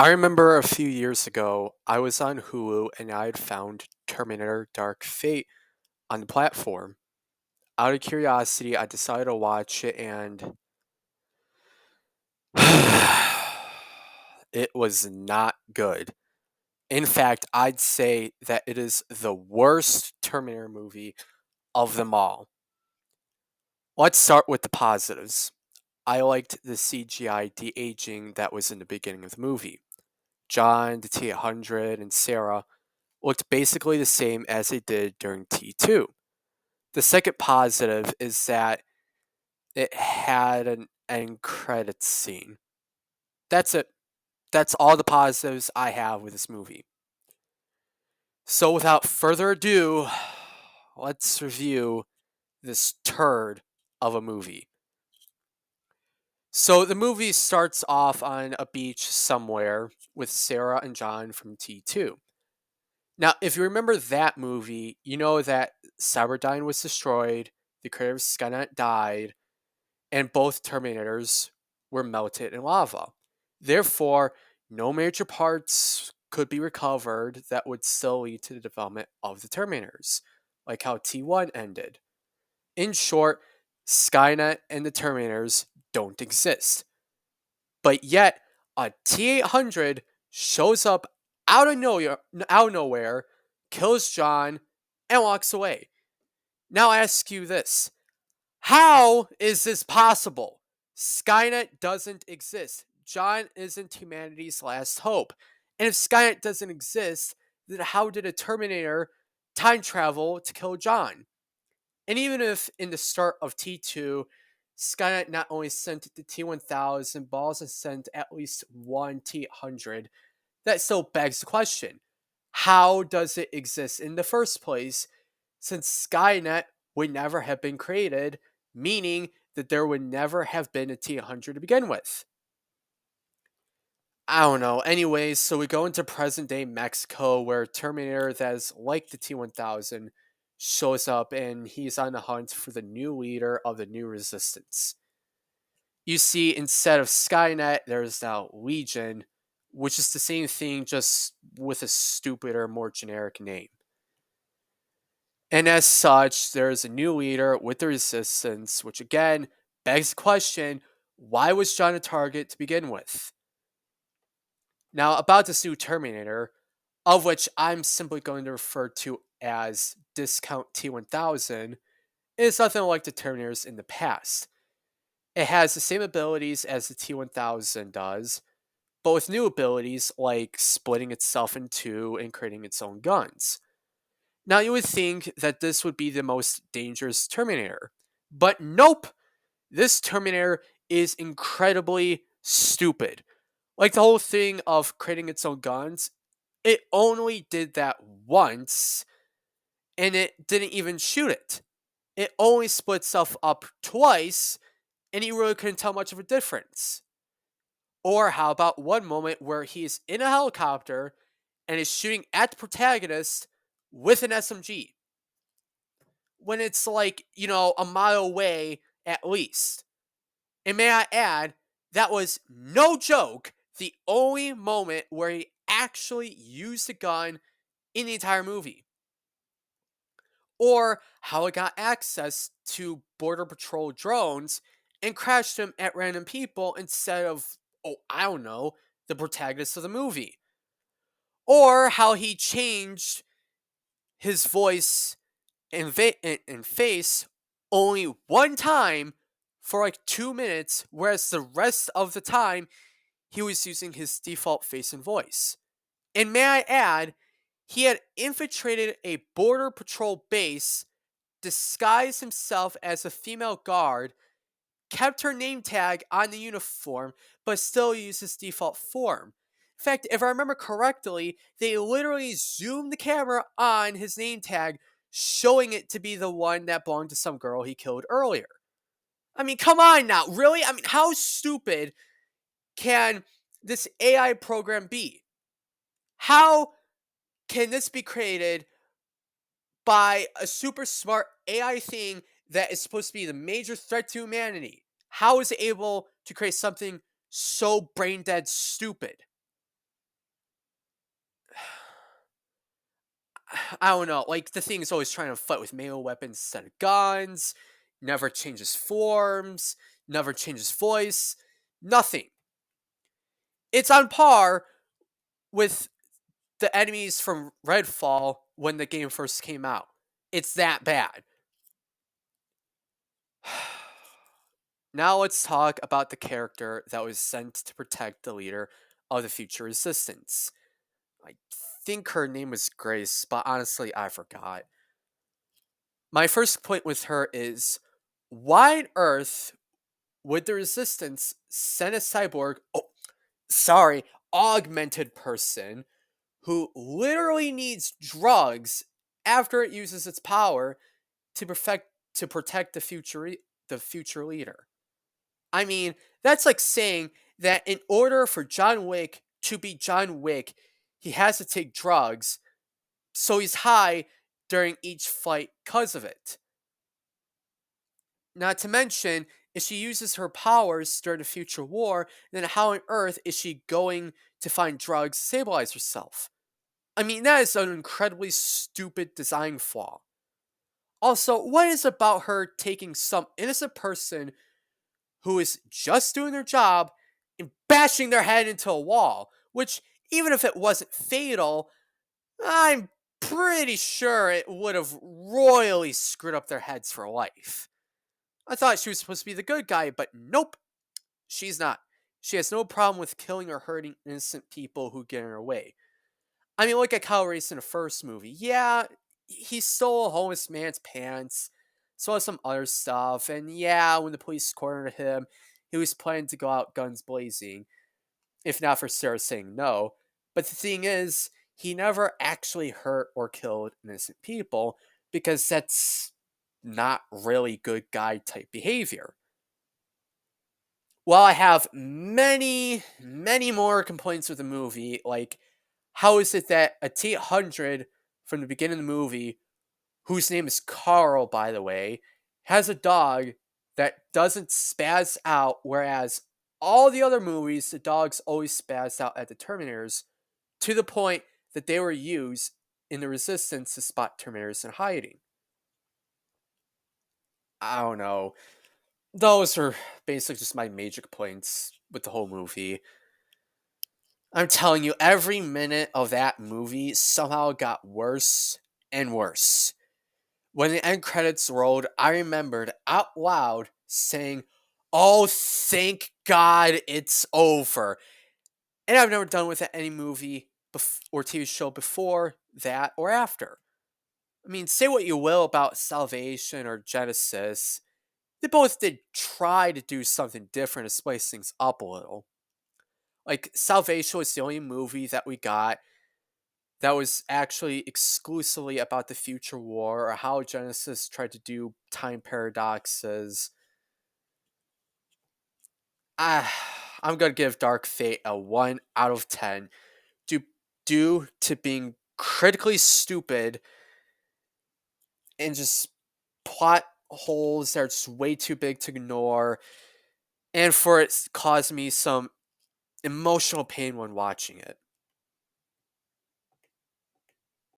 I remember a few years ago, I was on Hulu and I had found Terminator Dark Fate on the platform. Out of curiosity, I decided to watch it and it was not good. In fact, I'd say that it is the worst Terminator movie of them all. Let's start with the positives. I liked the CGI de aging that was in the beginning of the movie. John, the T-800, and Sarah looked basically the same as they did during T2. The second positive is that it had an end credits scene. That's it. That's all the positives I have with this movie. So without further ado, let's review this turd of a movie. So the movie starts off on a beach somewhere with Sarah and John from T2. Now, if you remember that movie, you know that Cyberdyne was destroyed, the creator of Skynet died, and both Terminators were melted in lava. Therefore, no major parts could be recovered that would still lead to the development of the Terminators, like how T1 ended. In short, Skynet and the Terminators don't exist. But yet, a T-800 shows up out of nowhere, kills John, and walks away. Now I ask you this. How is this possible? Skynet doesn't exist. John isn't humanity's last hope. And if Skynet doesn't exist, then how did a Terminator time travel to kill John? And even if in the start of T2, Skynet not only sent the T-1000, but also sent at least one T-100, that still begs the question. How does it exist in the first place, since Skynet would never have been created, meaning that there would never have been a T-100 to begin with? I don't know. Anyways, so we go into present day Mexico where Terminator that is like the T-1000 shows up and he's on the hunt for the new leader of the new resistance. You see, instead of Skynet, there's now Legion, which is the same thing just with a stupider, more generic name. And as such, there's a new leader with the resistance, which again begs the question, why was John a target to begin with? Now, about this new Terminator, of which I'm simply going to refer to as Discount T-1000, is nothing like the Terminators in the past. It has the same abilities as the T-1000 does, but with new abilities like splitting itself in two and creating its own guns. Now, you would think that this would be the most dangerous Terminator, but nope! This Terminator is incredibly stupid. Like the whole thing of creating its own guns, it only did that once, and it didn't even shoot it. It only split itself up twice, and you really couldn't tell much of a difference. Or how about one moment where he's in a helicopter and is shooting at the protagonist with an SMG when it's like, a mile away at least. And may I add, that was no joke the only moment where he actually used a gun in the entire movie. Or how it got access to Border Patrol drones and crashed them at random people instead of, oh, I don't know, the protagonist of the movie. Or how he changed his voice and face only one time for like 2 minutes, whereas the rest of the time he was using his default face and voice. And may I add, he had infiltrated a Border Patrol base, disguised himself as a female guard, kept her name tag on the uniform, but still used his default form. In fact, if I remember correctly, they literally zoomed the camera on his name tag, showing it to be the one that belonged to some girl he killed earlier. I mean, come on now, really? I mean, how stupid can this AI program be? How can this be created by a super smart AI thing that is supposed to be the major threat to humanity? How is it able to create something so brain dead stupid? I don't know. Like the thing is always trying to fight with melee weapons instead of guns. Never changes forms. Never changes voice. Nothing. It's on par with the enemies from Redfall when the game first came out. It's that bad. Now let's talk about the character that was sent to protect the leader of the future resistance. I think her name was Grace, but honestly, I forgot. My first point with her is why on earth would the resistance send a cyborg, oh, sorry, augmented person who literally needs drugs after it uses its power to protect the future leader? I mean, that's like saying that in order for John Wick to be John Wick, he has to take drugs, so he's high during each fight because of it. Not to mention, if she uses her powers during a future war, then how on earth is she going to find drugs to stabilize herself? I mean, that is an incredibly stupid design flaw. Also, what is about her taking some innocent person who is just doing their job and bashing their head into a wall, which, even if it wasn't fatal, I'm pretty sure it would have royally screwed up their heads for life. I thought she was supposed to be the good guy, but nope, she's not. She has no problem with killing or hurting innocent people who get in her way. I mean, look at Kyle Reese in the first movie. Yeah, he stole a homeless man's pants, stole some other stuff, and yeah, when the police cornered him, he was planning to go out guns blazing, if not for Sarah saying no. But the thing is, he never actually hurt or killed innocent people because that's not really good guy type behavior. While I have many, many more complaints with the movie, like how is it that a T-800 from the beginning of the movie, whose name is Carl, by the way, has a dog that doesn't spaz out, whereas all the other movies, the dogs always spaz out at the Terminators, to the point that they were used in the Resistance to spot Terminators in hiding. I don't know. Those are basically just my major complaints with the whole movie. I'm telling you, every minute of that movie somehow got worse and worse. When the end credits rolled, I remembered out loud saying, "Oh, thank God it's over." And I've never done with any movie or TV show before that or after. I mean, say what you will about Salvation or Genesis, they both did try to do something different to spice things up a little. Like, Salvation was the only movie that we got that was actually exclusively about the future war or how Genesis tried to do time paradoxes. Ah, I'm gonna give Dark Fate a 1 out of 10 due, due to being critically stupid and just plot holes that are just way too big to ignore, and for it caused me some emotional pain when watching it.